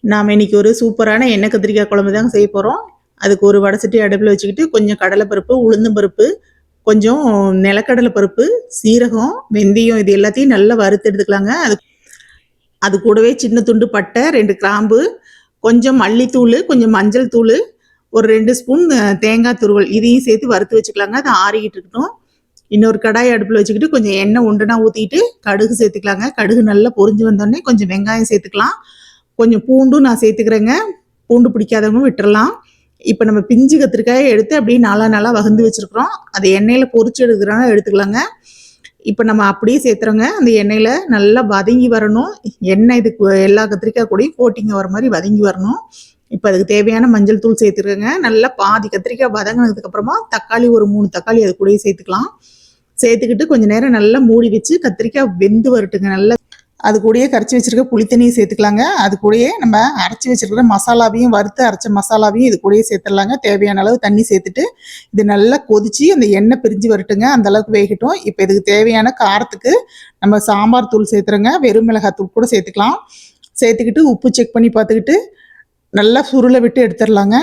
நாம் இன்றைக்கி ஒரு சூப்பரான எண்ணெய் கத்திரிக்காய் குழம்பு தாங்க செய்ய போகிறோம். அதுக்கு ஒரு வடை சட்டி அடுப்பில் வச்சுக்கிட்டு கொஞ்சம் கடலைப்பருப்பு, உளுந்தும் பருப்பு, கொஞ்சம் நிலக்கடலை பருப்பு, சீரகம், வெந்தயம் இது எல்லாத்தையும் நல்லா வறுத்து எடுத்துக்கலாங்க. அது கூடவே சின்ன துண்டு பட்டை, 2 கிராம்பு, கொஞ்சம் மல்லித்தூள், கொஞ்சம் மஞ்சள் தூள், ஒரு 2 ஸ்பூன் தேங்காய் துருவல் இதையும் சேர்த்து வறுத்து வச்சுக்கலாங்க. அது ஆறிக்கிட்டு இருக்கட்டும். இன்னொரு கடாய் அடுப்பில் வச்சுக்கிட்டு கொஞ்சம் எண்ணெய் உண்டுனா ஊற்றிட்டு கடுகு சேர்த்துக்கலாங்க. கடுகு நல்லா பொரிஞ்சு வந்தோடனே கொஞ்சம் வெங்காயம் சேர்த்துக்கலாம். கொஞ்சம் பூண்டும் நான் சேர்த்துக்கிறேங்க. பூண்டு பிடிக்காதவங்க விட்டுறலாம். இப்போ நம்ம பிஞ்சு கத்திரிக்காயை எடுத்து அப்படியே நாளாக வகுந்து வச்சுருக்குறோம். அது எண்ணெயில் பொரிச்சு எடுக்கிறனால எடுத்துக்கலாங்க. இப்போ நம்ம அப்படியே சேர்த்துறோங்க. அந்த எண்ணெயில் நல்லா வதங்கி வரணும். எண்ணெய் இதுக்கு எல்லா கத்திரிக்காய் கூடயும் கோட்டிங்க வர மாதிரி வதங்கி வரணும். இப்போ அதுக்கு தேவையான மஞ்சள் தூள் சேர்த்துருக்கேங்க. நல்லா பாதி கத்திரிக்காய் வதங்கினதுக்கப்புறமா தக்காளி ஒரு 3 தக்காளி அது கூடயே சேர்த்துக்கலாம். சேர்த்துக்கிட்டு கொஞ்சம் நேரம் நல்லா மூடி வச்சு கத்திரிக்காய் வெந்து வரட்டுங்க. நல்லா அது கூடயே கரைச்சி வச்சுருக்க புளித்தண்ணியும் சேர்த்துக்கலாங்க. அது கூடயே நம்ம அரைச்சி வச்சுருக்கிற மசாலாவையும் வறுத்து அரைச்ச மசாலாவையும் இது கூடயே சேர்த்துடலாங்க. தேவையான அளவு தண்ணி சேர்த்துட்டு இது நல்லா கொதித்து அந்த எண்ணெய் பிரிஞ்சு வரட்டுங்க. அந்தளவுக்கு வேகட்டும். இப்போ இதுக்கு தேவையான காரத்துக்கு நம்ம சாம்பார் தூள் சேர்த்துறோங்க. வெறும் மிளகாய் தூள் கூட சேர்த்துக்கலாம். சேர்த்துக்கிட்டு உப்பு செக் பண்ணி பார்த்துக்கிட்டு நல்லா சுருளை விட்டு எடுத்துடலாங்க.